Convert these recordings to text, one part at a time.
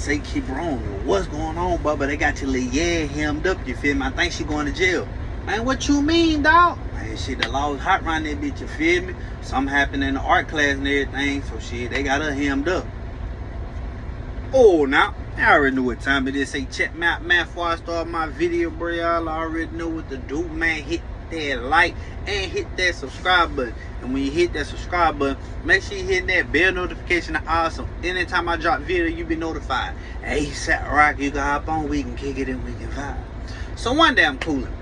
say keep wrong. What's going on, Bubba? They got your little hemmed up, you feel me? I think she going to jail. Man, what you mean, dog? Man, shit, the law was hot around that bitch, you feel me? Something happened in the art class and everything, so shit, they got her hemmed up. Oh, now, I already know what time it is. Say, check me out, man, before I start my video, bro. Y'all already know what to do, man. Hit that like and hit that subscribe button. And when you hit that subscribe button, make sure you hit that bell notification also. Anytime I drop video, you be notified. Hey, Sat Rock, you can hop on, we can kick it and we can vibe. So one day I'm cooling.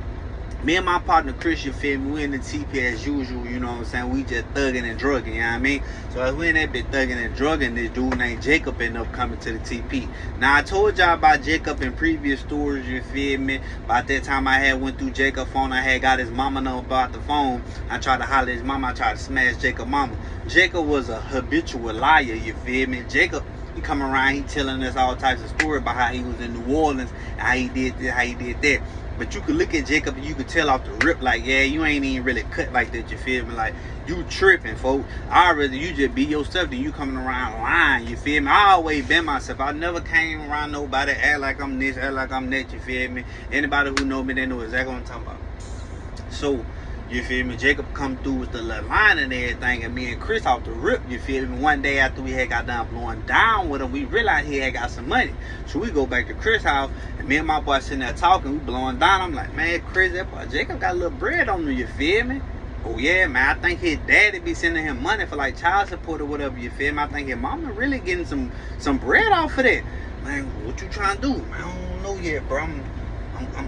Me and my partner Chris, you feel me, we in the TP as usual, you know what I'm saying? We just thugging and drugging, you know what I mean? So as we in that bit thugging and drugging, this dude named Jacob ended up coming to the TP. Now I told y'all about Jacob in previous stories, you feel me? About that time I had went through Jacob's phone, I had got his mama know about the phone. I tried to holler at his mama, I tried to smash Jacob's mama. Jacob was a habitual liar, you feel me? Jacob, he come around, he telling us all types of stories about how he was in New Orleans, how he did this, how he did that. But you could look at Jacob and you could tell off the rip, like, yeah, you ain't even really cut like that, you feel me? Like, you tripping, folks. I'd rather you just be yourself than you coming around lying, you feel me? I always been myself. I never came around nobody, act like I'm this, act like I'm that, you feel me? Anybody who know me, they know exactly what I'm talking about. So, you feel me? Jacob come through with the little line and everything, and me and Chris off the rip, you feel me? One day after we had got done blowing down with him, we realized he had got some money. So we go back to Chris' house, and me and my boy sitting there talking, we blowing down. I'm like, man, Chris, that boy Jacob got a little bread on him, you feel me? Oh yeah, man, I think his daddy be sending him money for like child support or whatever, you feel me? I think his mama really getting some bread off of that. Man, what you trying to do? Man, I don't know yet, bro.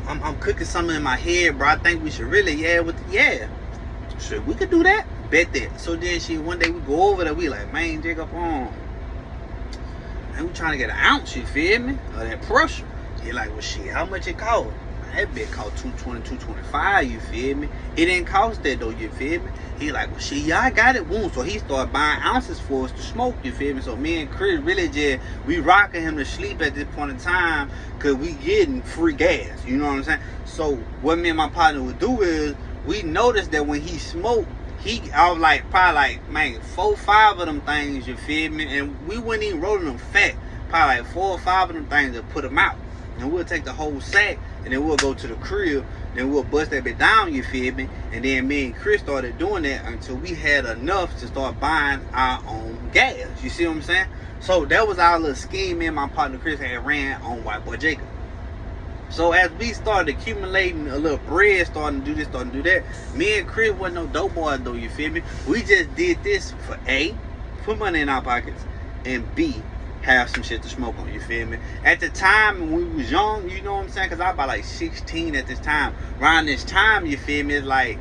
I'm cooking something in my head, bro. I think we should really, sure, we could do that. Bet that. So then one day we go over there, we like, man, Jacob, man, we trying to get an ounce, you feel me? Of that pressure. He like, well, shit, how much it cost? That bit cost $220, $225, you feel me? It didn't cost that though, you feel me? He like, well, shit, y'all got it, boom. So he started buying ounces for us to smoke, you feel me? So me and Chris really just, we rocking him to sleep at this point in time because we getting free gas, you know what I'm saying? So what me and my partner would do is, we noticed that when he smoked, I was like, probably like, man, 4 or 5 of them things, you feel me? And we wouldn't even rolling them fat. Probably like 4 or 5 of them things to put them out. And we'll take the whole sack, and then we'll go to the crib, then we'll bust that bit down, you feel me? And then me and Chris started doing that until we had enough to start buying our own gas. You see what I'm saying? So that was our little scheme me and my partner Chris had ran on White Boy Jacob. So as we started accumulating a little bread, starting to do this, starting to do that, me and Chris wasn't no dope boys though, you feel me? We just did this for A, put money in our pockets, and B, have some shit to smoke on, you feel me? At the time when we was young, you know what I'm saying? Because I was about like 16 at this time. Around this time, you feel me? It's like,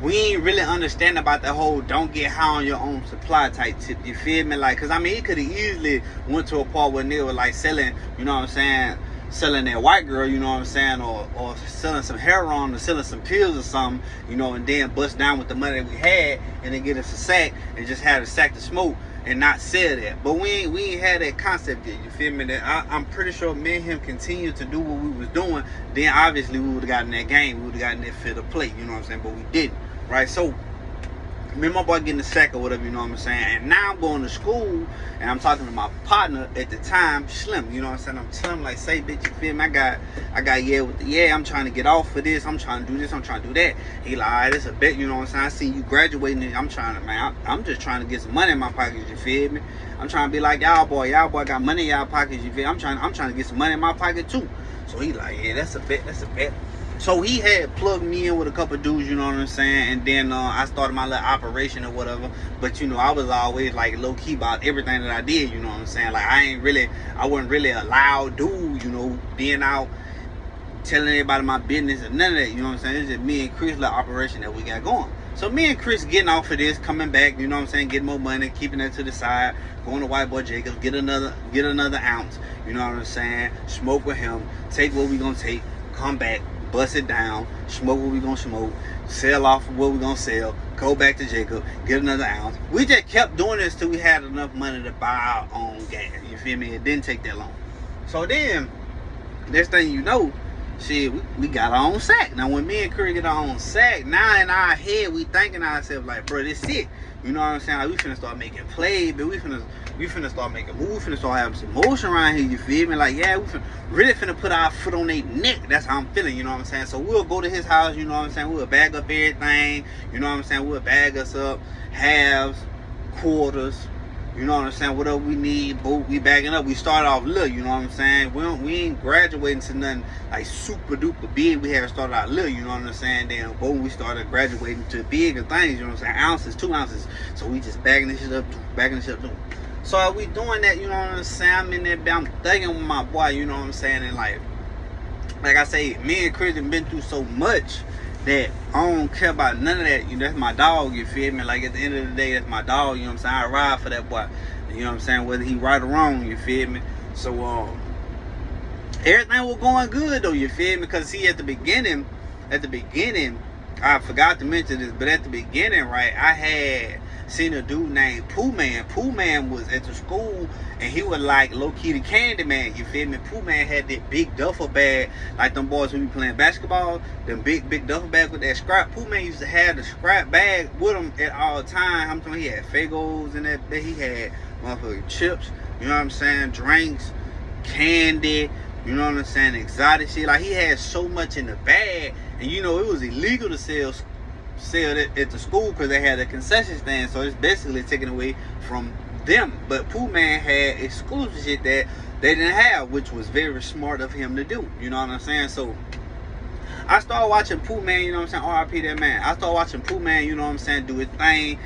we ain't really understand about the whole don't get high on your own supply type tip, you feel me? Like, cause I mean, he could have easily went to a part where they were like selling, you know what I'm saying, selling that white girl, you know what I'm saying, or selling some heroin or selling some pills or something, you know, and then bust down with the money that we had and then get us a sack and just have a sack to smoke and not sell that. But we ain't had that concept yet, you feel me? That I'm pretty sure me and him continued to do what we was doing, then obviously we would have gotten that game, we would have gotten that fit of play, you know what I'm saying, but we didn't. Right, so me and my boy getting the sack or whatever, you know what I'm saying, and now I'm going to school and I'm talking to my partner at the time, Slim, you know what I'm saying, I'm telling him like, say, bitch, you feel me, I got with the I'm trying to get off of this, I'm trying to do this, I'm trying to do that. He like, all right, it's a bet, you know what I'm saying, I seen you graduating and I'm trying to, man, I'm just trying to get some money in my pockets, you feel me, I'm trying to be like y'all boy got money in y'all pockets, you feel me, I'm trying to get some money in my pocket too. So he like, yeah, that's a bet. So he had plugged me in with a couple dudes, you know what I'm saying, and then I started my little operation or whatever. But you know, I was always like low key about everything that I did, you know what I'm saying. Like I wasn't really a loud dude, you know, being out telling everybody my business and none of that, you know what I'm saying. It's just me and Chris' little operation that we got going. So me and Chris getting off of this, coming back, you know what I'm saying, getting more money, keeping that to the side, going to White Boy Jacobs, get another ounce, you know what I'm saying, smoke with him, take what we gonna take, come back, bust it down, smoke what we gonna smoke, sell off what we gonna sell, go back to Jacob, get another ounce. We just kept doing this till we had enough money to buy our own gas, you feel me? It didn't take that long. So then, next thing you know, shit, we got our own sack. Now when me and Curry get our own sack, now in our head we thinking ourselves like, bro, this it. You know what I'm saying? Like, we finna start making plays, but we finna start making moves, finna start having some motion around here, you feel me? Like, yeah, we really finna put our foot on their neck. That's how I'm feeling, you know what I'm saying? So we'll go to his house, you know what I'm saying? We'll bag up everything, you know what I'm saying? We'll bag us up, halves, quarters, you know what I'm saying? Whatever we need, both we bagging up. We start off little, you know what I'm saying? We ain't graduating to nothing like super duper big. We had started out little, you know what I'm saying? Then boom, we started graduating to bigger things, you know what I'm saying? Ounces, 2 ounces. So we just bagging this shit up, So we doing that, you know what I'm saying? I'm in there, I'm thugging with my boy, you know what I'm saying? And like I say, me and Chris have been through so much that I don't care about none of that. You know, that's my dog, you feel me? Like at the end of the day, that's my dog, you know what I'm saying? I ride for that boy. You know what I'm saying? Whether he right or wrong, you feel me? So everything was going good though, you feel me? Because see, at the beginning, I forgot to mention this, but at the beginning, right, I had seen a dude named Pooh Man. Pooh Man was at the school, and he was like low-key the candy man, you feel me? Pooh Man had that big duffel bag, like them boys who be playing basketball, them big duffel bag with that scrap. Pooh Man used to have the scrap bag with him at all times. I'm talking, he had Fagos in that bag, he had motherfucking chips, you know what I'm saying, drinks, candy, you know what I'm saying, exotic shit. Like, he had so much in the bag, and you know, it was illegal to sell it at the school because they had a concession stand, so it's basically taken away from them. But Pooh Man had exclusive shit that they didn't have, which was very smart of him to do, you know what I'm saying? So I started watching Pooh Man, you know what I'm saying, R.I.P. that man. I started watching Pooh Man, you know what I'm saying, do his thing.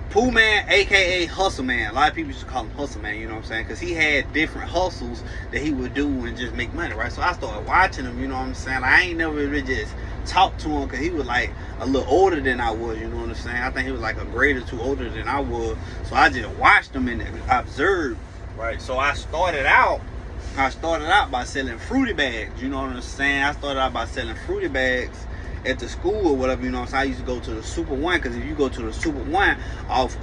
Pooh Man, aka Hustle Man. A lot of people used to call him Hustle Man, you know what I'm saying? Because he had different hustles that he would do and just make money, right? So I started watching him, you know what I'm saying? Like, I ain't never really just talked to him because he was like a little older than I was, you know what I'm saying? I think he was like a grade or two older than I was. So I just watched him and observed, right? So I started out by selling fruity bags, you know what I'm saying? I started out by selling fruity bags at the school or whatever, you know what I'm saying? I used to go to the Super One, because if you go to the Super One off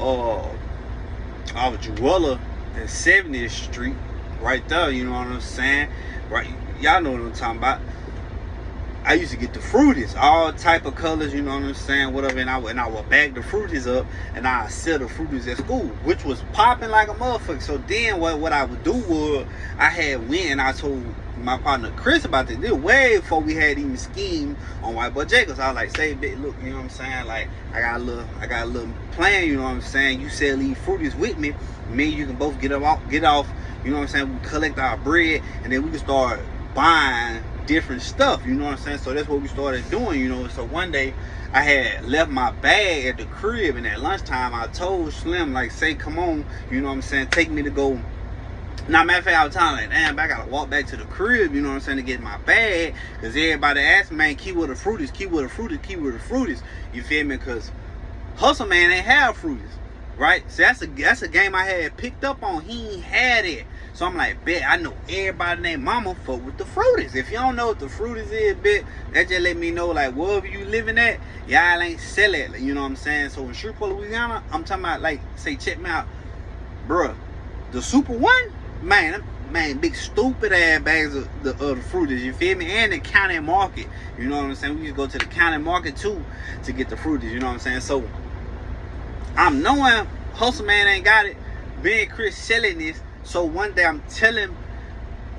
Jewella and 70th Street, right there, you know what I'm saying? Right, y'all know what I'm talking about. I used to get the fruities, all type of colors, you know what I'm saying, whatever, and I would bag the fruities up, and I sell the fruities at school, which was popping like a motherfucker. So then what I would do was, I had went and I told my partner Chris about this way before we had even schemed on White Boy Jacobs. I was like, say, bitch, look, you know what I'm saying, like, I got a little plan, you know what I'm saying, you sell these fruities with me and you can both get off, you know what I'm saying, we collect our bread, and then we can start buying different stuff, you know what I'm saying? So that's what we started doing, you know. So one day I had left my bag at the crib, and at lunchtime I told Slim, like, say, come on, you know what I'm saying, take me to go. Now, matter of fact, I was telling, like, damn, I gotta walk back to the crib, you know what I'm saying, to get my bag, because everybody asked me, man, keyword of fruities, you feel me? Because Hustle Man ain't have fruities, right? So that's a game I had picked up on. He ain't had it. So I'm like, bet, I know everybody named Mama fuck with the fruities. If you don't know what the fruities is, bet, that just let me know, like, wherever you living at, y'all ain't sell it, you know what I'm saying? So in Shreveport, Louisiana, I'm talking about, like, say, check me out, bruh, the Super One, man, big stupid ass bags of the fruities, you feel me? And the county market, you know what I'm saying? We used to go to the county market too to get the fruities, you know what I'm saying? So I'm knowing Hustle Man ain't got it, me and Chris selling this. So one day I'm telling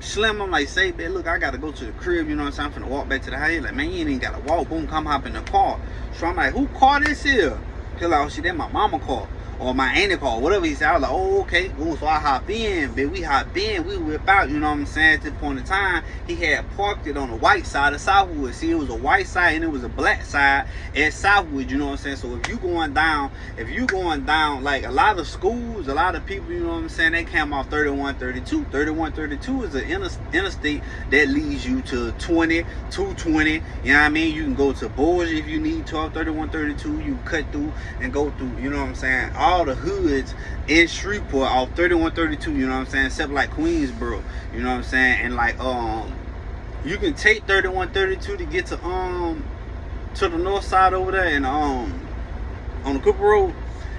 Slim, I'm like, say, man, look, I gotta go to the crib, you know what I'm saying? I'm finna walk back to the house. He's like, man, you ain't even gotta walk. Boom, come hop in the car. So I'm like, who car this is? He's like, oh shit, that my mama car. Or my auntie car, whatever he said. I was like, oh, okay. Boom, so I hop in, but we hop in, we whip out, you know what I'm saying? At this point in time, he had parked it on the white side of Southwood. See, it was a white side and it was a black side at Southwood, you know what I'm saying? So if you going down, like a lot of schools, a lot of people, you know what I'm saying, they came off 3132. 3132 is an interstate that leads you to 220, you know what I mean? You can go to Bourges if you need to, 3132, you cut through and go through, you know what I'm saying, all the hoods in Shreveport off 3132, you know what I'm saying, except like Queensboro, you know what I'm saying, and like you can take 3132 to get to the north side over there, and on the Cooper Road,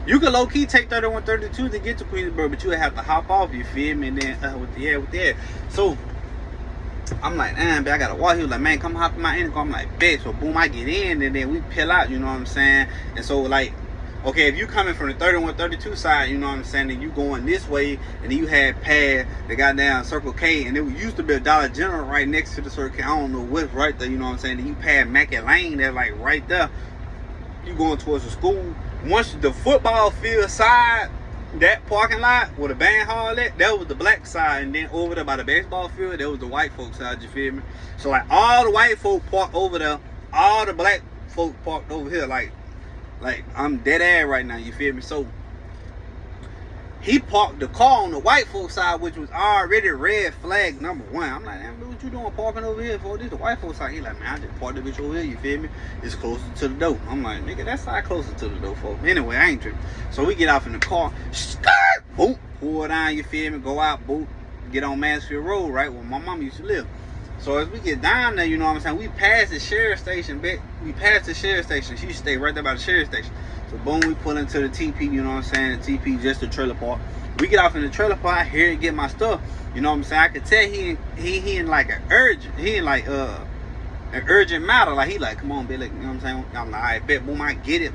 you can low key take 3132 to get to Queensboro, but you would have to hop off, you feel me? And then with the air. So I'm like, damn, but I gotta walk. He was like, man, come hop in my intercom. I'm like, bet. So boom, I get in, and then we peel out, you know what I'm saying? And so like, okay, if you coming from the 31, 32 side, you know what I'm saying, and you going this way, and then you had past the goddamn Circle K, and it used to be a Dollar General right next to the Circle K. I don't know what's right there, you know what I'm saying? And you pass Mackey Lane, they're like right there. You going towards the school. Once the football field side, that parking lot where the band hall at, that was the black side, and then over there by the baseball field, that was the white folk side, you feel me? So like all the white folk parked over there, all the black folk parked over here, like I'm dead ass right now, you feel me? So he parked the car on the white folk side, which was already red flag number 1. I'm like, damn, what you doing parking over here for? This the white folk side. He like, man, I just parked the bitch over here, you feel me? It's closer to the door. I'm like, nigga, that side closer to the door, folks. Anyway, I ain't tripping. So we get off in the car, skirt, boom, pull down, you feel me? Go out, boom, get on Mansfield Road, right, where my mom used to live. So as we get down there, you know what I'm saying, we passed the sheriff station, bitch. We passed the sheriff station. She used to stay right there by the sheriff station. So boom, we pull into the TP, you know what I'm saying? The TP, just the trailer park. We get off in the trailer park, here and get my stuff. You know what I'm saying? I could tell he in like an urgent, he in like an urgent matter. Like he like, come on, Billy, you know what I'm saying? I'm like, I bet, boom, I get it.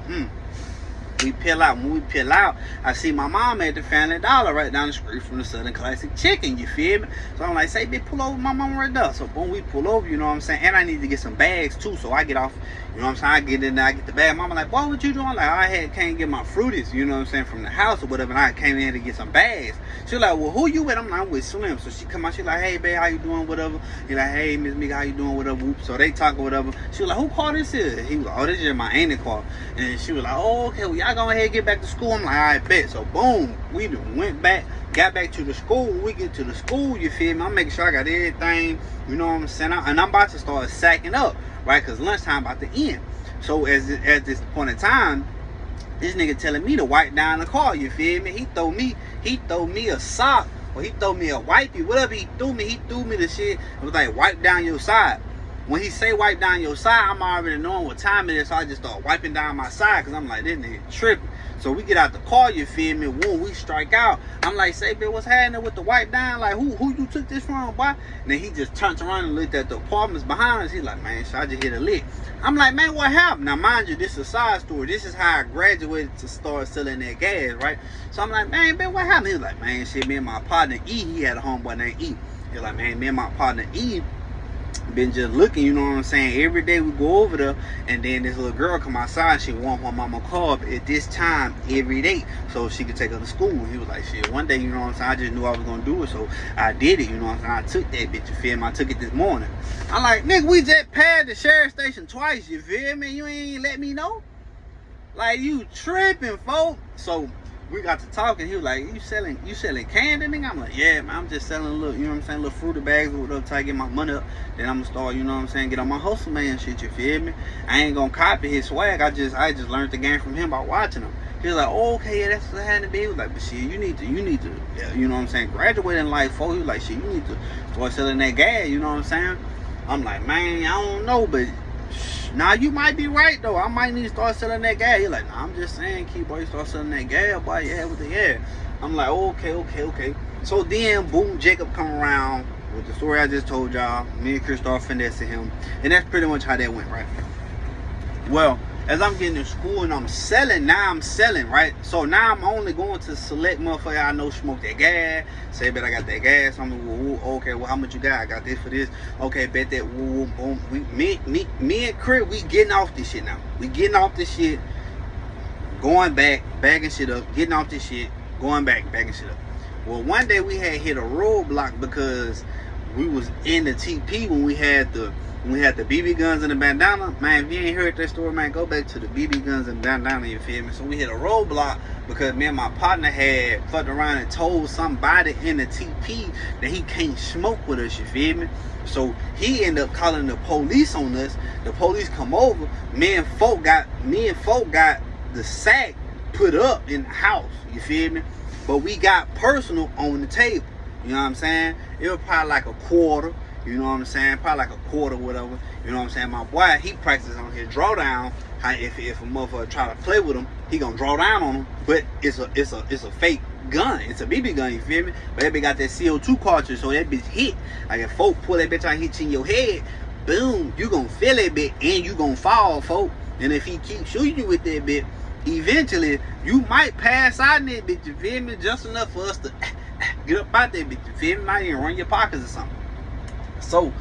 We peel out. When we peel out, I see my mom at the Family Dollar right down the street from the Southern Classic Chicken, you feel me? So I'm like, say, bitch, pull over my mom right there. So boom, we pull over, you know what I'm saying? And I need to get some bags too, so I get off, you know what I'm saying? I get in there, I get the bag. Mama like, boy, what you doing? Like, I can't get my fruities, you know what I'm saying, from the house or whatever, and I came in to get some bags. She like, well, who you with? I'm like, I'm with Slim. So she come out, she like, hey, babe, how you doing, whatever? He like, hey, Miss Mika, how you doing, whatever? Whoop. So they talk or whatever. She was like, who car this is? He was like, oh, this is my auntie car. And she was like, oh, okay, well, y'all go ahead and get back to school. I'm like, all right, bet. So boom, we went back, got back to the school. When we get to the school, you feel me? I'm making sure I got everything, you know what I'm saying? And I'm about to start sacking up, right? Because lunchtime about to end. So at this point in time, this nigga telling me to wipe down the car, you feel me? He throw me a sock, or he throw me a wipey, whatever he threw me the shit. It was like, wipe down your side. When he say wipe down your side, I'm already knowing what time it is, so I just start wiping down my side, because I'm like, this nigga tripping. So we get out the car, you feel me? When we strike out, I'm like, say, bitch, what's happening with the wipe down? Like, who you took this from, boy? And then he just turns around and looked at the apartments behind us. He's like, man, so I just hit a lick. I'm like, man, what happened? Now, mind you, this is a side story. This is how I graduated to start selling that gas, right? So I'm like, man, bitch, what happened? He was like, man, shit, me and my partner E, he had a homeboy named E. He's like, man, me and my partner E been just looking, you know what I'm saying? Every day we go over there, and then this little girl come outside, and she want my mama car at this time every day, so she could take her to school. He was like, shit, one day, you know what I'm saying, I just knew I was gonna do it, so I did it, you know what I'm saying? I took that bitch, you feel me? I took it this morning. I'm like, nigga, we just passed the sheriff station twice, you feel me? You ain't let me know? Like, you tripping, folks. So we got to talking. He was like, you selling candy, nigga? I'm like, yeah, man, I'm just selling a little, you know what I'm saying, little fruity bags or whatever, till I get my money up. Then I'm gonna start, you know what I'm saying, get on my hustle man shit, you feel me? I ain't gonna copy his swag. I just learned the game from him by watching him. He was like, oh, okay, yeah, that's what I had to be. He was like, but shit, you need to, yeah, you know what I'm saying, graduate in life, folks. He was like, shit, you need to start selling that gas, you know what I'm saying? I'm like, man, I don't know, but now you might be right though. I might need to start selling that gas. He's like, nah, I'm just saying, kid, boy, you start selling that gas, boy. Yeah, with the yeah. I'm like, okay. So then, boom, Jacob come around with the story I just told y'all. Me and Chris start finessing him, and that's pretty much how that went, right? Well, as I'm getting to school and I'm selling, right? So now I'm only going to select motherfucker I know smoke that gas. Say, bet I got that gas. I'm like, okay, well, how much you got? I got this for this. Okay, bet that. Boom. Me and Chris, we getting off this shit now. We getting off this shit, going back, bagging shit up, getting off this shit, going back, bagging shit up. Well, one day we had hit a roadblock because we was in the TP when we had the BB guns and the bandana. Man, if you ain't heard that story, man, go back to the BB guns and bandana, you feel me? So we hit a roadblock because me and my partner had fucked around and told somebody in the TP that he can't smoke with us, you feel me? So he ended up calling the police on us. The police come over. Me and folk got the sack put up in the house, you feel me? But we got personal on the table. You know what I'm saying? It was probably like a quarter. You know what I'm saying? Probably like a quarter, whatever. You know what I'm saying? My boy, he practices on his drawdown. How if a motherfucker try to play with him, he gonna draw down on him. But it's a fake gun. It's a BB gun, you feel me? But that bitch got that CO2 cartridge, so that bitch hit. Like if folk pull that bitch out and hit you in your head, boom, you gonna feel that bitch and you gonna fall, folk. And if he keeps shooting you with that bitch, eventually you might pass out in that bitch, you feel me? Just enough for us to get up out that bitch, you feel me? Might even run your pockets or something. So,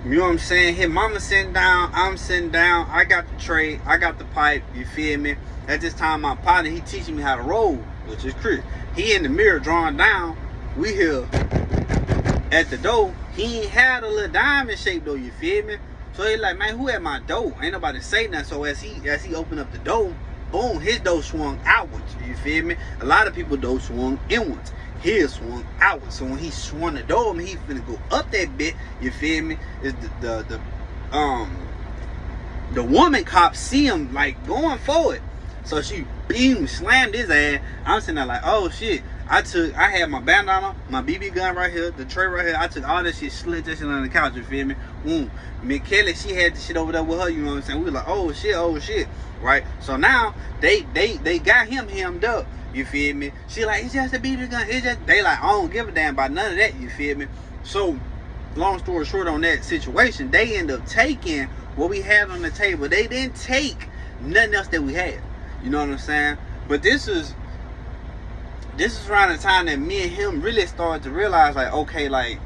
you know what I'm saying? His mama sitting down, I'm sitting down, I got the tray, I got the pipe, you feel me? At this time, my partner, he teaching me how to roll, which is Chris. He in the mirror drawing down. We here at the door. He ain't had a little diamond shape though, you feel me? So he like, man, who at my door? Ain't nobody say nothing. So as he opened up the door, boom, his door swung outwards, you feel me? A lot of people door swung inwards. His swung outwards. So when he swung the door, I mean, he finna go up that bit, you feel me? Is the woman cop see him like going forward. So she beam slammed his ass. I'm sitting there like, oh shit. I had my bandana, my BB gun right here, the tray right here. I took all that shit, slid that shit on the couch, you feel me? Miss Kelly, she had the shit over there with her, you know what I'm saying? We were like, oh shit, right? So now they got him hemmed up, you feel me? She like, it's just a BB gun, they like, I don't give a damn about none of that, you feel me? So long story short on that situation, they end up taking what we had on the table. They didn't take nothing else that we had. You know what I'm saying? But this is around the time that me and him really started to realize, like, okay, like,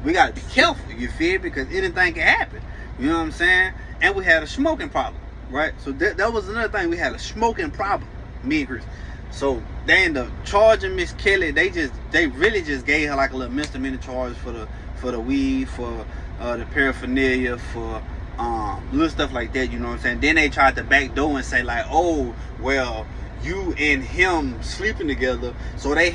we gotta be careful, you feel? Because anything can happen. You know what I'm saying? And we had a smoking problem, right? So that was another thing. We had a smoking problem, me and Chris. So they ended up charging Miss Kelly. They really just gave her like a little misdemeanor charge for the weed, for the paraphernalia, for little stuff like that, you know what I'm saying? Then they tried to backdoor and say like, oh, well, you and him sleeping together, so they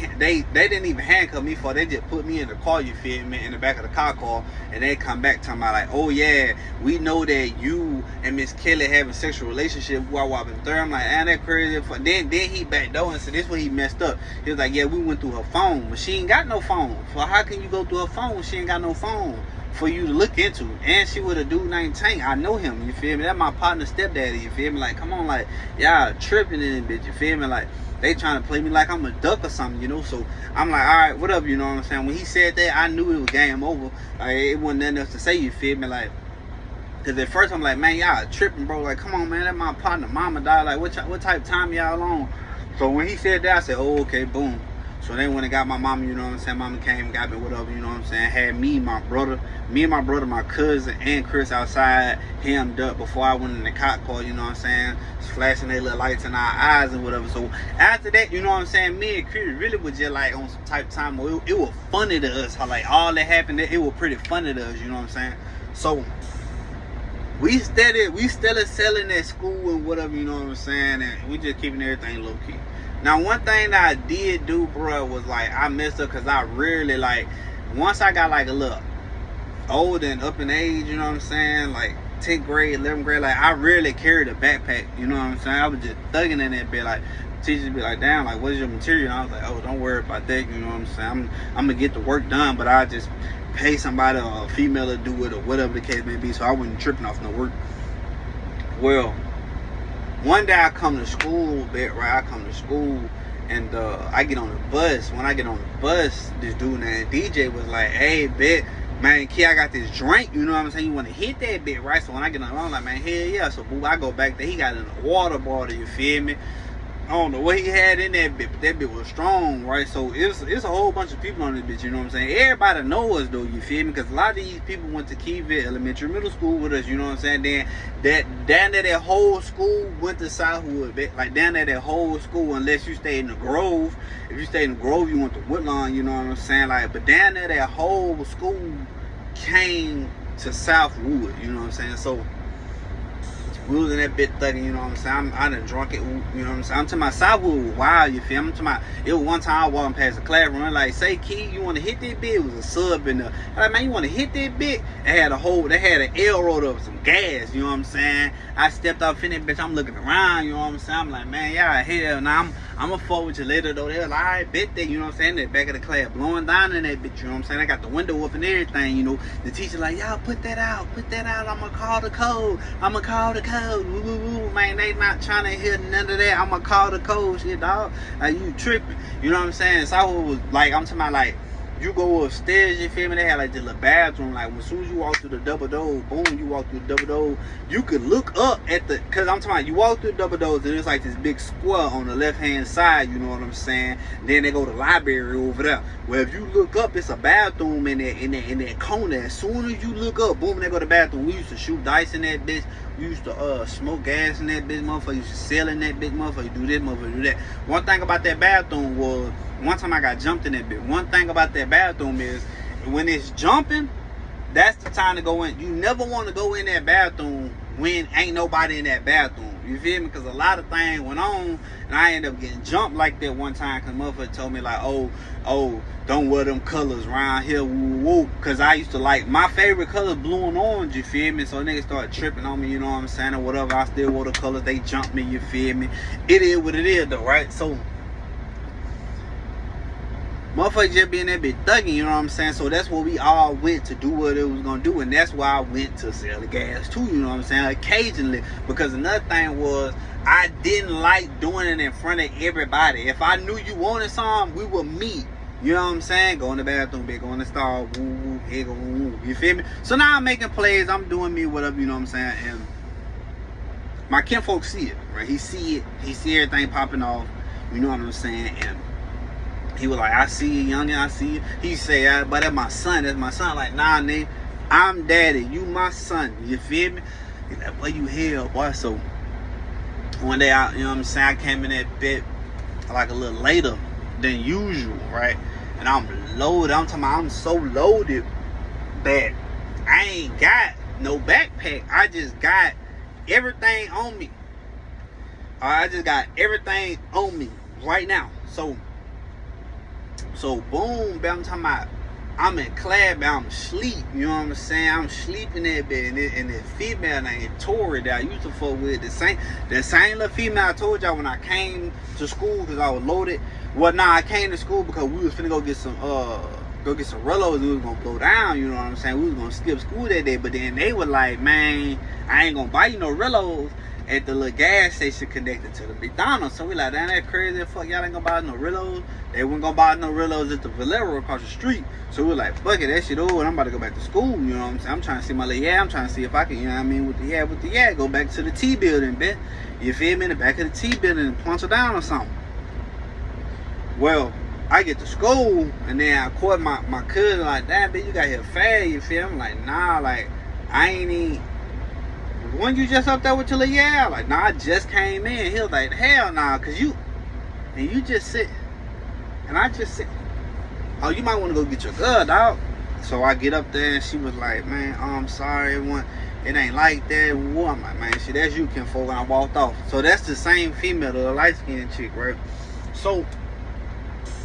didn't even handcuff me for. They just put me in the car, you feel me, in the back of the car, and they come back talking about like, oh yeah, we know that you and Miss Kelly having sexual relationship while whopping third. I'm like, that crazy. Then he backdoor and said this where he messed up. He was like, yeah, we went through her phone, but she ain't got no phone. So how can you go through her phone when she ain't got no phone for you to look into? And she with a dude named Tank. I know him, you feel me? That's my partner stepdaddy, you feel me? Like, come on, like, y'all tripping in this bitch, you feel me? Like, they trying to play me like I'm a duck or something, you know? So I'm like, all right, whatever, you know what I'm saying? When he said that, I knew it was game over. Like, it wasn't nothing else to say, you feel me? Like, because at first I'm like, man, y'all tripping, bro. Like, come on, man, that's my partner. Mama died. Like, what type of time y'all on? So when he said that, I said, oh, okay, boom. So then when I got my mama, you know what I'm saying, mama came, got me, whatever, you know what I'm saying, had me and my brother, my cousin, and Chris outside, hemmed up before I went in the cop car, you know what I'm saying, flashing their little lights in our eyes and whatever. So after that, you know what I'm saying, me and Chris really was just like on some type of time where it was funny to us, how like all that happened, it was pretty funny to us, you know what I'm saying. So we started selling at school and whatever, you know what I'm saying, and we just keeping everything low key. Now, one thing that I did do, bro, was like I messed up because I rarely, like, once I got like a little older and up in age, you know what I'm saying, like 10th grade, 11th grade, like I rarely carried a backpack, you know what I'm saying. I was just thugging in that bit, like teachers be like, damn, like what is your material? And I was like, oh, don't worry about that, you know what I'm saying. I'm gonna get the work done, but I just pay somebody or a female to do it or whatever the case may be, so I wasn't tripping off no work. Well, one day I come to school, and I get on the bus. When I get on the bus, this dude named DJ was like, hey, bet, man, kid, I got this drink, you know what I'm saying? You want to hit that bit, right? So when I get on, I'm like, man, hell yeah. So boo, I go back there. He got in a water bottle, you feel me? I don't know what he had in that bit, but that bit was strong, right? So it's a whole bunch of people on this bitch, you know what I'm saying? Everybody know us, though, you feel me? Because a lot of these people went to Keyville Elementary Middle School with us, you know what I'm saying? Then down there, that whole school went to Southwood, like down there, that whole school, unless you stay in the Grove. If you stay in the Grove, you went to Woodlawn, you know what I'm saying? Like, but down there, that whole school came to Southwood, you know what I'm saying? So we was in that bit thugging, you know what I'm saying? I done drunk it, you know what I'm saying? I'm to my Southwood was wild, you feel me? I'm to my, it was one time I walking past the classroom, like, say, Key, you want to hit that bit? It was a sub in there. I'm like, man, you want to hit that bit? They had an L rolled up with some gas, you know what I'm saying? I stepped off in that bitch, I'm looking around, you know what I'm saying? I'm like, man, y'all hell, now I'ma fuck with you later though. They're like, I bet that, you know what I'm saying? That back of the class blowing down in that bitch, you know what I'm saying? I got the window up and everything, you know. The teacher like, y'all put that out, I'ma call the code. Woo woo woo, man, they not trying to hear none of that. I'ma call the code shit, dog. Like, you tripping. You know what I'm saying? So I was like, I'm talking about like, you go upstairs, you feel me? They had like this little bathroom. Like, as soon as you walk through the double door, boom, you walk through the double door. You could look up at the, cause I'm talking about, you walk through the double doors and there's like this big square on the left hand side. You know what I'm saying? Then they go to the library over there. Well, if you look up, it's a bathroom in that corner. As soon as you look up, boom, they go to the bathroom. We used to shoot dice in that bitch. We used to smoke gas in that bitch, motherfucker. Used to sell in that bitch, motherfucker. Do this, motherfucker. Do that. One thing about that bathroom was, one time I got jumped in that bitch. One thing about that bathroom is, when it's jumping, that's the time to go in. You never want to go in that bathroom when ain't nobody in that bathroom. You feel me? Because a lot of things went on, and I ended up getting jumped like that one time. Because motherfucker told me like, oh, don't wear them colors around here, woo woo. Because I used to like, my favorite color blue and orange, you feel me? So niggas started tripping on me, you know what I'm saying, or whatever. I still wore the colors, they jumped me, you feel me? It is what it is though, right? So motherfuckers just be in that bitch thugging, you know what I'm saying? So that's what we all went to do what it was gonna do, and that's why I went to sell the gas too, you know what I'm saying? Occasionally, because another thing was, I didn't like doing it in front of everybody. If I knew you wanted something, we would meet. You know what I'm saying? Go in the bathroom, bitch, go in the stall, woo woo, here go woo woo. You feel me? So now I'm making plays, I'm doing me, whatever, you know what I'm saying? And my kinfolk see it, right? He see everything popping off, you know what I'm saying? And he was like, I see you, youngin', I see you. He say, but that's my son. Like, nah, nigga, I'm daddy. You my son. You feel me? He's like, boy, you hell, boy. So one day, you know what I'm saying, I came in that bit like a little later than usual, right? And I'm loaded. I'm talking about, I'm so loaded that I ain't got no backpack. I just got everything on me. I just got everything on me right now. So boom, I'm talking about, I'm in class, but I'm asleep. You know what I'm saying? I'm sleeping that bed, and the female named Tori that I used to fuck with, the same little female I told y'all when I came to school because I was loaded. Well, nah, I came to school because we was finna go get some Rellos, and we was gonna blow down. You know what I'm saying? We was gonna skip school that day, but then they were like, man, I ain't gonna buy you no Rellos at the little gas station connected to the McDonald's. So we like, damn, that crazy, fuck, y'all ain't gonna buy no Rillos. They wasn't gonna buy no Rillos at the Valero across the street. So we like, fuck it, that shit over, and I'm about to go back to school, you know what I'm saying? I'm trying to see my little I'm trying to see if I can, you know what I mean, with the go back to the T building, bitch. You feel me? In the back of the T building and punch her down or something. Well, I get to school, and then I caught my cousin like, damn, bitch, you got here fast, you feel me? I'm like, nah, like, I ain't even, when you just up there with your little like, nah, I just came in. He was like, hell nah, cause you just sit, and I just sit. Oh, you might want to go get your gun, dog. So I get up there, and she was like, man, I'm sorry, it ain't like that. I'm like, man, shit, that's you, kinfolk, and I walked off. So that's the same female, the light-skinned chick, right? So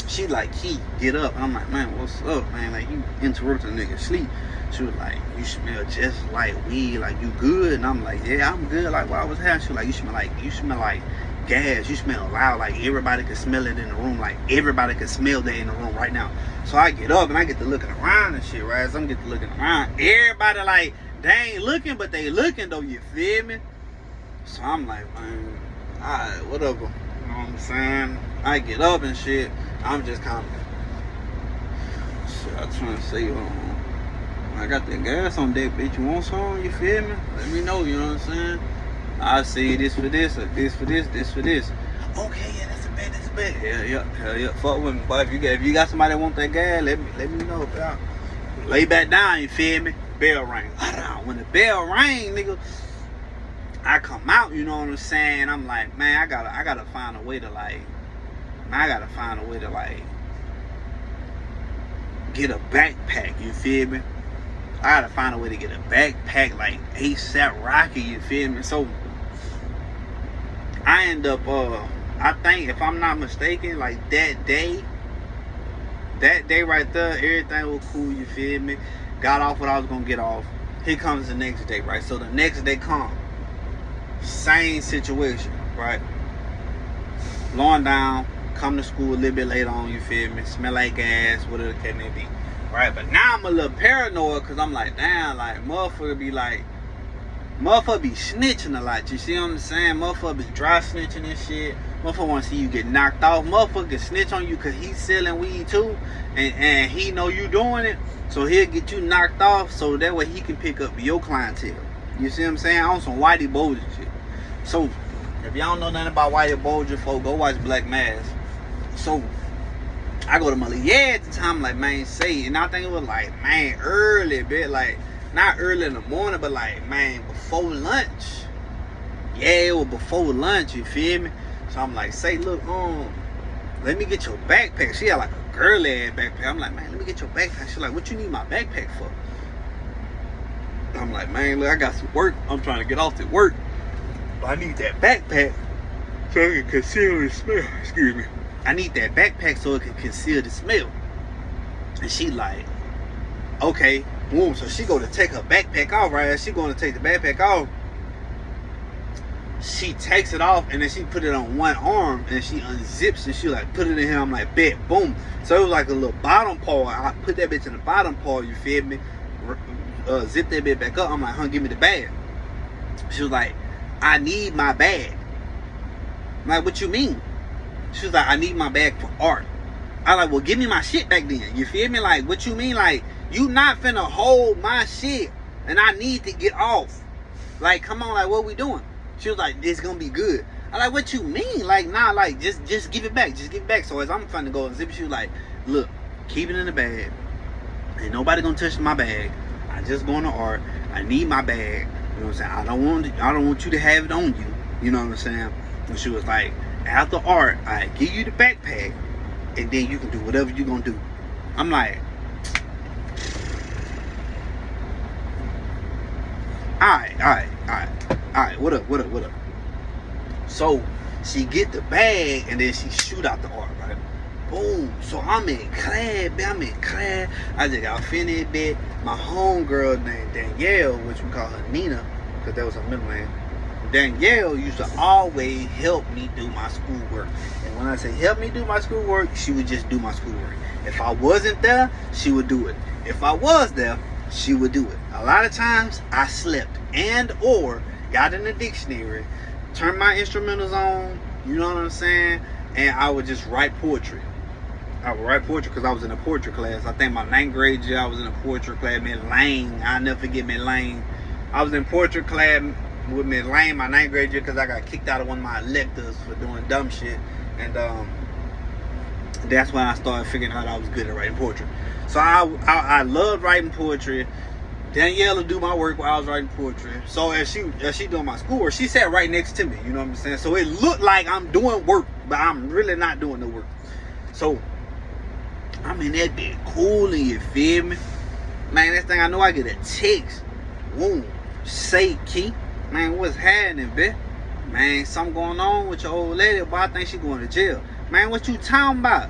she like, Key, get up. And I'm like, man, what's up, man? Like, you interrupting a nigga sleep. She was like, you smell just like weed, like you good? And I'm like, yeah, I'm good. Like, what I was having? She was like, you smell like gas. You smell loud, like everybody could smell it in the room, like everybody could smell that in the room right now. So I get up and I get to looking around and shit, right? So I'm getting to looking around. Everybody like, they ain't looking, but they looking though, you feel me? So I'm like, man, alright, whatever. You know what I'm saying? I get up and shit. I'm just kind of, shit, I'm trying to say, I got that gas on deck, bitch. You want some? You feel me? Let me know, you know what I'm saying? I see this for this, or this for this, this for this. Okay, yeah, that's a bet. Hell yeah. Fuck with me, boy. If you got somebody that want that gas, let me know, pal. Lay back down, you feel me? Bell ring. When the bell ring, nigga, I come out, you know what I'm saying? I'm like, man, I gotta find a way to get a backpack, you feel me? I gotta find a way to get a backpack like ASAP Rocky, you feel me? So I end up, I think if I'm not mistaken, like that day right there, everything was cool, you feel me? Got off what I was gonna get off. Here comes the next day, right? So the next day come, same situation, right? blowing down, come to school a little bit later on, you feel me? Smell like gas, whatever the case may be. Right? But now I'm a little paranoid because I'm like, damn, like, motherfucker be snitching a lot. You see what I'm saying? Motherfucker be dry snitching and shit. Motherfucker want to see you get knocked off. Motherfucker can snitch on you because he's selling weed too. And he know you doing it. So he'll get you knocked off so that way he can pick up your clientele. You see what I'm saying? On some Whitey Bulger shit. So, if y'all don't know nothing about Whitey Bulger, folks, go watch Black Mass. So, I go to Molly at the time, like, man, say, and I think it was like, man, early, bit, like, not early in the morning, but like, man, before lunch. Yeah, it was before lunch, you feel me? So I'm like, say, look, let me get your backpack. She had like a girly ass backpack. I'm like, man, let me get your backpack. She's like, what you need my backpack for? I'm like, man, look, I got some work. I'm trying to get off to work. But I need that backpack so it can conceal the smell. Excuse me. I need that backpack so it can conceal the smell. And she like, okay. Boom. So she go to take her backpack off, right? As she going to take the backpack off, she takes it off and then she put it on one arm and she unzips and she like put it in here. I'm like, bet, boom. So it was like a little bottom paw. I put that bitch in the bottom paw, you feel me? Zip that bitch back up. I'm like, huh, give me the bag. She was like, I need my bag. I'm like, what you mean? She was like, I need my bag for art. I like, well, give me my shit back then. You feel me? Like, what you mean? Like, you not finna hold my shit and I need to get off. Like, come on, like, what we doing? She was like, this gonna be good. I like, what you mean? Like, nah, like, just give it back. Just give it back. So as I'm finna go and zip, she was like, look, keep it in the bag. Ain't nobody gonna touch my bag. I just going to art. I need my bag. You know what I'm saying? I don't want you to have it on you. You know what I'm saying? And she was like, after art, I give you the backpack, and then you can do whatever you gonna do. I'm like, alright, what up? So she get the bag and then she shoot out the art, right? Boom. So I'm in class, I just got finished, bit. My homegirl named Danielle, which we call her Nina, because that was her middle name. Danielle used to always help me do my schoolwork. And when I say help me do my schoolwork, she would just do my schoolwork. If I wasn't there, she would do it. If I was there, she would do it. A lot of times I slept and or got in the dictionary, turned my instrumentals on, you know what I'm saying, and I would just write poetry. I would write poetry because I was in a poetry class. I think my 9th grade year I was in a poetry class. Miss Lane, I'll never forget Miss Lane. I was in poetry class with Miss Lane my 9th grade year because I got kicked out of one of my electives for doing dumb shit. And that's when I started figuring out I was good at writing poetry. So I loved writing poetry. Danielle would do my work while I was writing poetry. So as she doing my schoolwork, she sat right next to me. You know what I'm saying? So it looked like I'm doing work, but I'm really not doing the work. So I'm in that bit cooling, you feel me? Man, next thing I know, I get a text. Boom. Say, Key. Man, what's happening, bitch? Man, something going on with your old lady, but I think she going to jail. Man, what you talking about?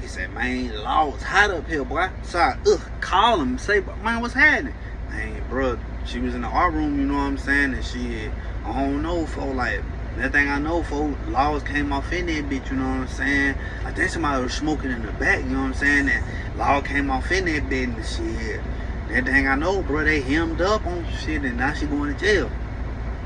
He said, man, the law was hot up here, boy. So I call him, say, man, what's happening? Man, bro, she was in the art room, you know what I'm saying? And she, I don't know, folks, like, that thing I know, folks, laws came off in that bitch, you know what I'm saying? I think somebody was smoking in the back, you know what I'm saying? And law came off in that bitch and shit. That thing I know, bro, they hemmed up on shit and now she going to jail.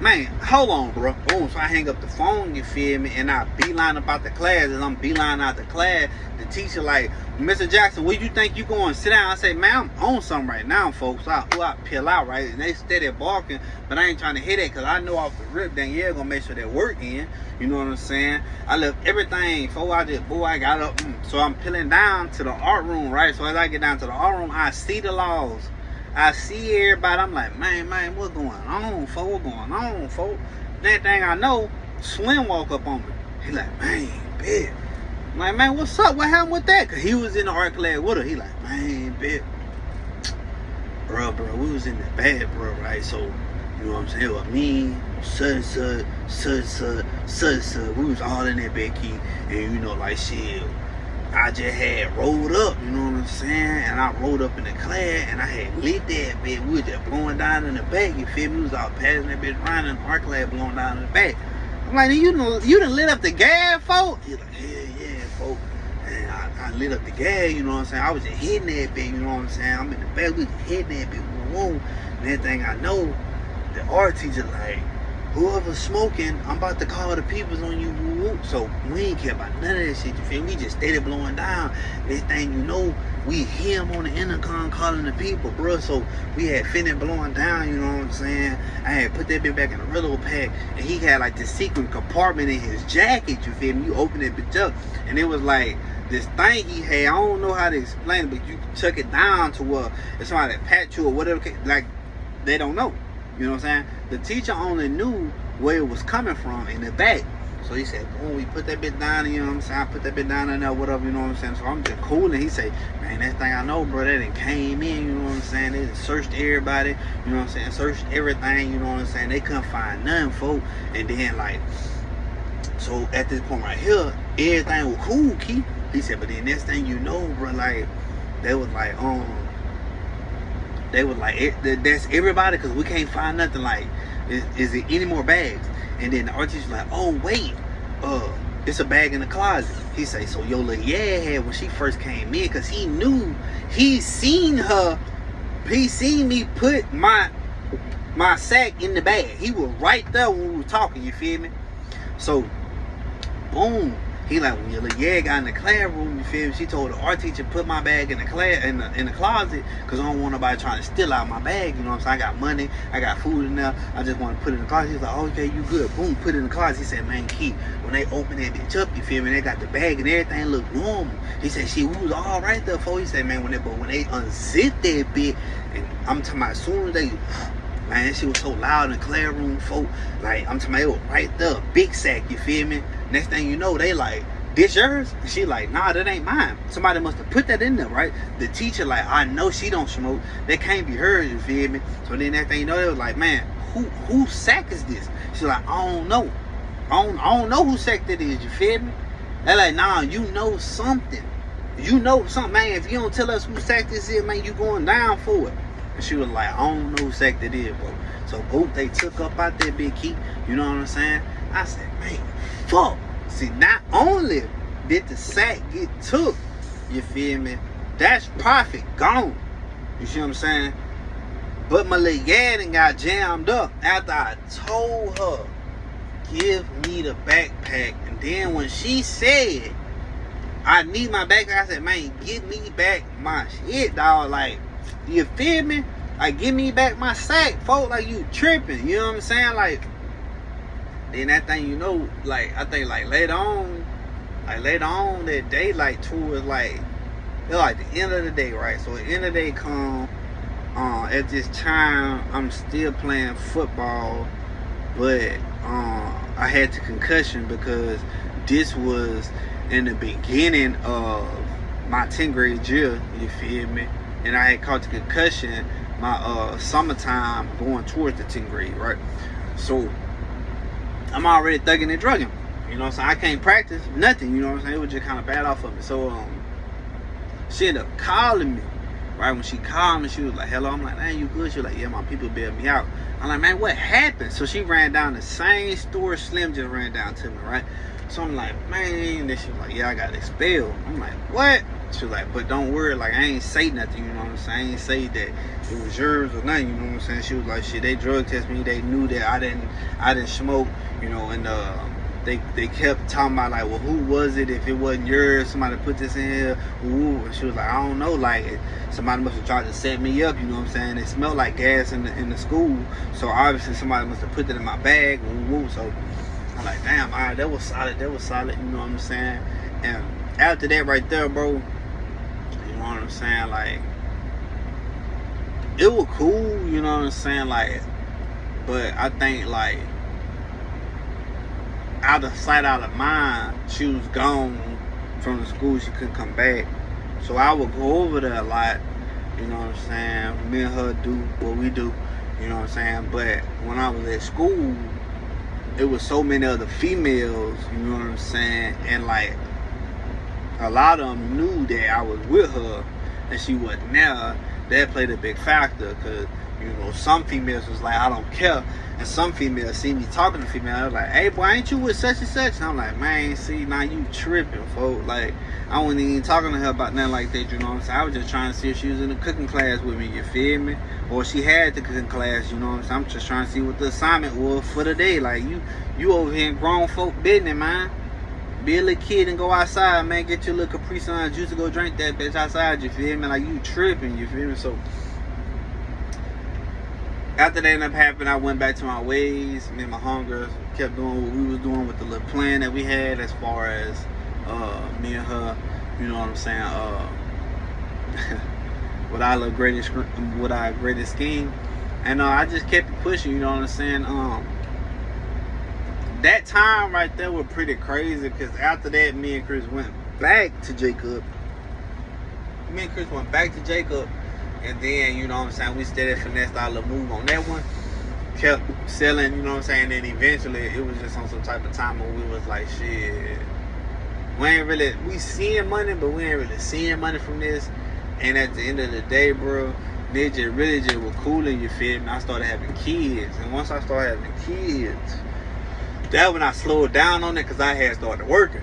Man, hold on, bro. Boom, so I hang up the phone, you feel me? And I beeline about the class. As I'm beeline out the class, the teacher like, Mr. Jackson, where you think you going? Sit down. I say, man, I'm on something right now, folks. So I peel out, right? And they steady barking, but I ain't trying to hit it because I know off the rip, Danielle gonna make sure that work in. You know what I'm saying? I left everything, folks. I got up. So I'm peeling down to the art room, right? So as I get down to the art room, I see the laws. I see everybody. I'm like, man, what's going on, folks? What's going on, folks? That thing I know, Slim walk up on me. He like, man, bitch. I'm like, man, what's up? What happened with that? Because he was in the art class with her. He like, man, bitch. Bro, we was in the bad, bro, right? So, you know what I'm saying? It was me, son. We was all in that bed, key. And, you know, like, shit. I just had rolled up, you know what I'm saying? And I rolled up in the class and I had lit that bitch. We was just blowing down in the back, you feel me? We was all passing that bitch around in the art class blowing down in the back. I'm like, you done lit up the gas, folks? He's like, yeah, folks. And I lit up the gas, you know what I'm saying? I was just hitting that bitch, you know what I'm saying? I'm in the back, we just hitting that bitch, whoa. And that thing I know, the art teacher like, whoever's smoking, I'm about to call the peoples on you, woo. So we ain't care about none of that shit, you feel me? We just stayed blowing down. This thing, you know, we hear him on the intercom calling the people, bro. So we had finished blowing down, you know what I'm saying? I had put that bitch back in the Rillo pack, and he had like this secret compartment in his jacket, you feel me? You open that bitch up, and it was like this thing he had. I don't know how to explain it, but you tuck it down to where it's somebody that pat you or whatever, like they don't know. You know what I'm saying? The teacher only knew where it was coming from in the back. So he said, boom, we put that bit down, you know what I'm saying? I put that bit down in there, whatever, you know what I'm saying? So I'm just cool, and he say, man, that thing I know, bro, that done came in, you know what I'm saying? They just searched everybody, you know what I'm saying? Searched everything, you know what I'm saying? They couldn't find nothing, folks. And then, like, so at this point right here, everything was cool, Keith. He said, but then next thing you know, bro, like, they was like, that's everybody, because we can't find nothing. Like, is it any more bags? And then the art teacher's like, oh wait, it's a bag in the closet. He say, so your little had when she first came in, because he knew, he seen me put my sack in the bag. He was right there when we were talking, you feel me? So boom, he like, when your little got in the classroom, you feel me? She told the art teacher, put my bag in the in the closet, because I don't want nobody trying to steal out my bag, you know what I'm saying? I got money, I got food in there, I just want to put it in the closet. He's like, oh, okay, you good. Boom, put it in the closet. He said, man, Keith, when they open that bitch up, you feel me? They got the bag and everything look normal. He said, shit, we was all right there for. He said, man, when they unzipped that bitch, and I'm talking about as soon as they, man, that shit was so loud in the classroom, folk. Like, I'm talking about it was right there, big sack, you feel me? Next thing you know, they like, this yours? And she like, nah, that ain't mine. Somebody must have put that in there, right? The teacher like, I know she don't smoke. That can't be hers, you feel me? So then that thing, you know, they was like, man, whose sack is this? She's like, I don't know. I don't know whose sack that is, you feel me? They're like, nah, you know something. You know something, man. If you don't tell us whose sack this is, man, you going down for it. And she was like, I don't know whose sack that is, bro. So both they took up out that big key, you know what I'm saying? I said, man, fuck. See, not only did the sack get took, you feel me, that's profit gone. You see what I'm saying? But my little done got jammed up after I told her, give me the backpack. And then when she said, I need my backpack, I said, man, give me back my shit, dog. Like, you feel me? Like, give me back my sack, folks. Like, you tripping. You know what I'm saying? Like, then that thing, you know, like, I think, like, later on that day, like, towards, like, it's like the end of the day, right? So, the end of the day come, at this time, I'm still playing football, but, I had the concussion because this was in the beginning of my 10th grade year, you feel me? And I had caught the concussion my, summertime going towards the 10th grade, right? So, I'm already thugging and drugging. You know what I'm saying? I can't practice nothing, you know what I'm saying? It was just kind of bad off of me. So, she ended up calling me. Right? When she called me, she was like, hello. I'm like, man, you good? She was like, yeah, my people bailed me out. I'm like, man, what happened? So she ran down the same store Slim just ran down to me, right? So I'm like, man. Then she was like, yeah, I got expelled. I'm like, what? She was like, but don't worry, like, I ain't say nothing, you know what I'm saying? I ain't say that it was yours or nothing, you know what I'm saying? She was like, shit, they drug test me. They knew that I didn't smoke, you know, and they kept talking about, like, well, who was it? If it wasn't yours, somebody put this in here. Ooh. And she was like, I don't know, like, somebody must have tried to set me up, you know what I'm saying? It smelled like gas in the school, so obviously somebody must have put that in my bag. Ooh. So I'm like, damn, all right, that was solid, you know what I'm saying? And after that right there, bro, you know what I'm saying, like, it was cool, you know what I'm saying, like, but I think, like, out of sight, out of mind, she was gone from the school. She couldn't come back. So I would go over there a lot, you know what I'm saying? Me and her do what we do, you know what I'm saying? But when I was at school, it was so many other females, you know what I'm saying? And, like, a lot of them knew that I was with her and she wasn't there. that played a big factor, because you know, some females was like, I don't care. And some females see me talking to females, I was like, hey boy, ain't you with such and such? And I'm like, man, see, now you tripping, folks. Like, I wasn't even talking to her about nothing like that, you know what I'm saying? I was just trying to see if she was in the cooking class with me, you feel me? Or she had the cooking class, you know what I'm saying? I'm just trying to see what the assignment was for the day. Like, you over here in grown folk business, man. Be a little kid and go outside, man. Get your little Capri Sun juice to go drink that bitch outside, you feel me? Like, you tripping, you feel me? So, after that ended up happening, I went back to my ways. Me and my homegirls kept doing what we was doing with the little plan that we had, as far as me and her, you know what I'm saying, with our greatest scheme. And I just kept it pushing, you know what I'm saying. That time right there was pretty crazy, because after that, me and Chris went back to Jacob. And then, you know what I'm saying, we steady finessed our little move on that one. Kept selling, you know what I'm saying. Then eventually, it was just on some type of time where we was like, shit, we seeing money, but we ain't really seeing money from this. And at the end of the day, bro, they just really just were cooling, you feel me? I started having kids. And once I started having kids, that when I slowed down on it, because I had started working.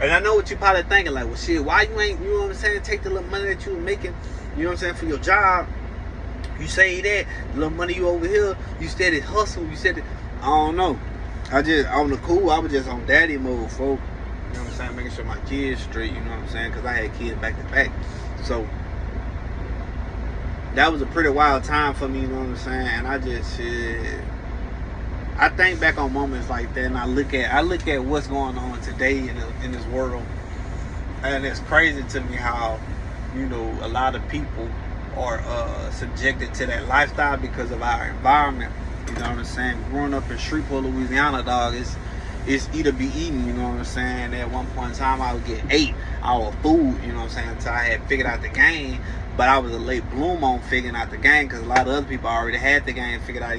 And I know what you probably thinking, like, well, shit, why you ain't, you know what I'm saying, take the little money that you were making, you know what I'm saying, for your job, you say that, the little money you over here, you steady hustle, I don't know. On the cool, I was just on daddy mode, folks. You know what I'm saying, making sure my kids straight, you know what I'm saying, because I had kids back to back. So, that was a pretty wild time for me, you know what I'm saying, and I think back on moments like that, and I look at what's going on today in this world, and it's crazy to me how, you know, a lot of people are subjected to that lifestyle because of our environment. You know what I'm saying? Growing up in Shreveport, Louisiana, dog, it's eat or be eaten. You know what I'm saying? At one point in time, I would get 8 hour food. You know what I'm saying? Until I had figured out the game. But I was a late bloom on figuring out the game, because a lot of other people already had the game figured out.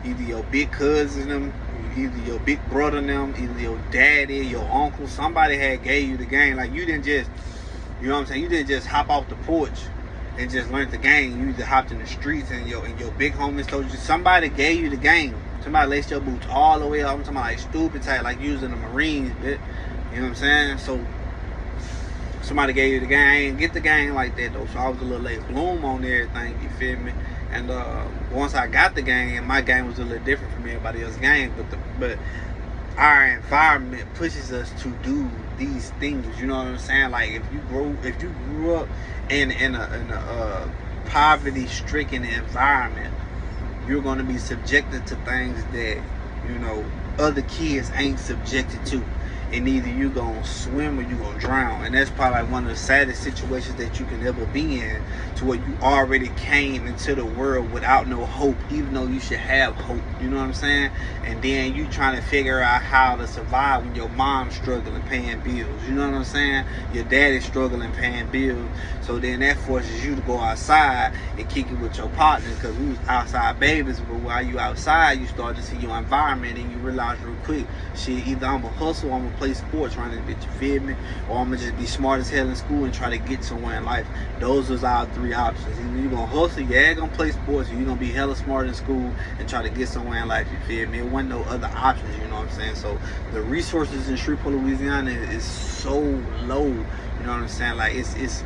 Either your big cousin them, either your big brother them, either your daddy, your uncle, somebody had gave you the game. Like, you didn't just, you know what I'm saying, you didn't just hop off the porch and just learn the game. You either hopped in the streets, and your big homies told you, somebody gave you the game. Somebody laced your boots all the way up. I'm talking about like stupid tight, like using the Marines, bit. You know what I'm saying? So somebody gave you the game. I ain't get the game like that though, so I was a little late bloom on everything, you feel me? And once I got the game, my game was a little different from everybody else's game, but our environment pushes us to do these things, you know what I'm saying? Like, if you grew up in a poverty-stricken environment, you're going to be subjected to things that, you know, other kids ain't subjected to. And either you gonna swim or you gonna drown. And that's probably like one of the saddest situations that you can ever be in, to where you already came into the world without no hope, even though you should have hope. You know what I'm saying? And then you trying to figure out how to survive when your mom's struggling paying bills. You know what I'm saying? Your daddy's struggling paying bills. So then that forces you to go outside and kick it with your partner, because we was outside babies. But while you outside, you start to see your environment, and you realize real quick, shit, either I'm gonna hustle, or I'm gonna play sports, trying to bitch, you feel me? Or I'm gonna just be smart as hell in school and try to get somewhere in life. Those was our 3 options. Either you gonna hustle, yeah, gonna play sports, or you gonna be hella smart in school and try to get somewhere in life, you feel me? There wasn't no other options, you know what I'm saying? So the resources in Shreveport, Louisiana is so low, you know what I'm saying? Like, it's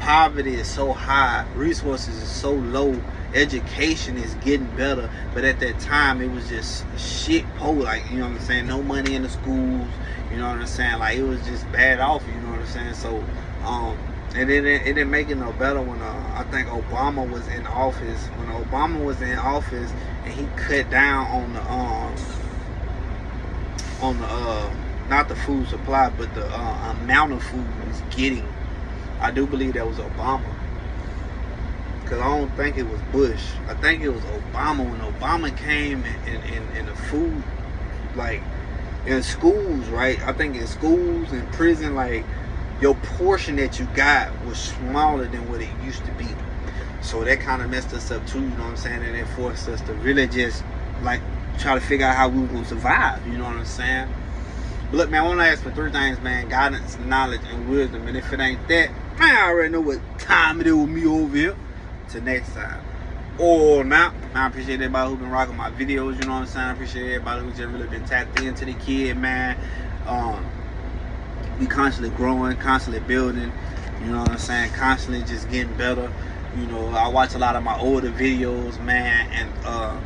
poverty is so high, resources is so low, education is getting better, but at that time it was just shit poor, like, you know what I'm saying, no money in the schools, you know what I'm saying, like, it was just bad off, you know what I'm saying? So and it didn't make it no better when I think Obama was in office. When Obama was in office and he cut down on the not the food supply, but the amount of food he was getting. I do believe that was Obama, because I don't think it was Bush. I think it was Obama. When Obama came in the food, like, in schools, right? I think in schools and prison, like, your portion that you got was smaller than what it used to be. So that kind of messed us up too, you know what I'm saying? And it forced us to really just, like, try to figure out how we were going to survive, you know what I'm saying? But look, man, I want to ask for 3 things, man: guidance, knowledge, and wisdom. And if it ain't that, man, I already know what time it is with me over here. Till next time. Oh, now I appreciate everybody who's been rocking my videos. You know what I'm saying? I appreciate everybody who's just really been tapped into the kid, man. We constantly growing, constantly building. You know what I'm saying? Constantly just getting better. You know, I watch a lot of my older videos, man, and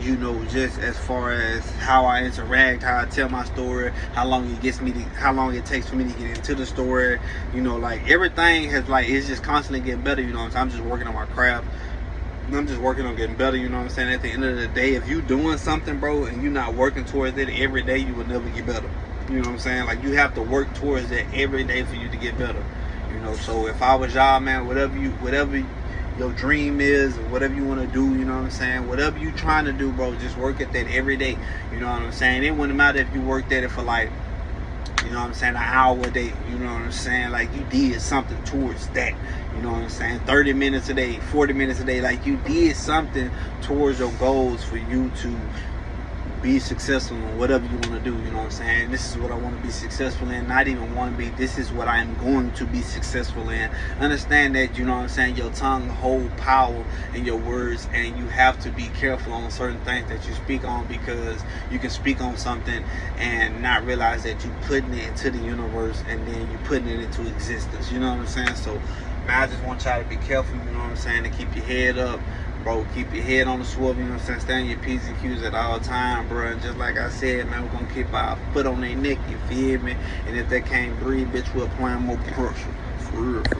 you know, just as far as how I interact, how I tell my story, how long it takes for me to get into the story. You know, like everything has it's just constantly getting better. You know what I'm saying? I'm just working on my craft. I'm just working on getting better. You know what I'm saying? At the end of the day, if you doing something, bro, and you're not working towards it every day, you will never get better. You know what I'm saying? Like, you have to work towards it every day for you to get better. You know, so if I was y'all, man, whatever your dream is, or whatever you want to do, you know what I'm saying? Whatever you trying to do, bro, just work at that every day. You know what I'm saying? It wouldn't matter if you worked at it for you know what I'm saying, an hour a day. You know what I'm saying? Like, you did something towards that. You know what I'm saying? 30 minutes a day, 40 minutes a day. Like, you did something towards your goals for you to be successful in whatever you want to do. You know what I'm saying? This is what I want to be successful in. Not even want to be, this is what I am going to be successful in. Understand that, you know what I'm saying, your tongue hold power in your words, and you have to be careful on certain things that you speak on, because you can speak on something and not realize that you're putting it into the universe, and then you're putting it into existence. You know what I'm saying? So, man, I just want y'all to be careful, you know what I'm saying, to keep your head up. Bro, keep your head on the swivel, you know what I'm saying? Stay on your P's and Q's at all time, bro. And just like I said, man, we're going to keep our foot on their neck, you feel me? And if they can't breathe, bitch, we're applying more pressure. For real, for real.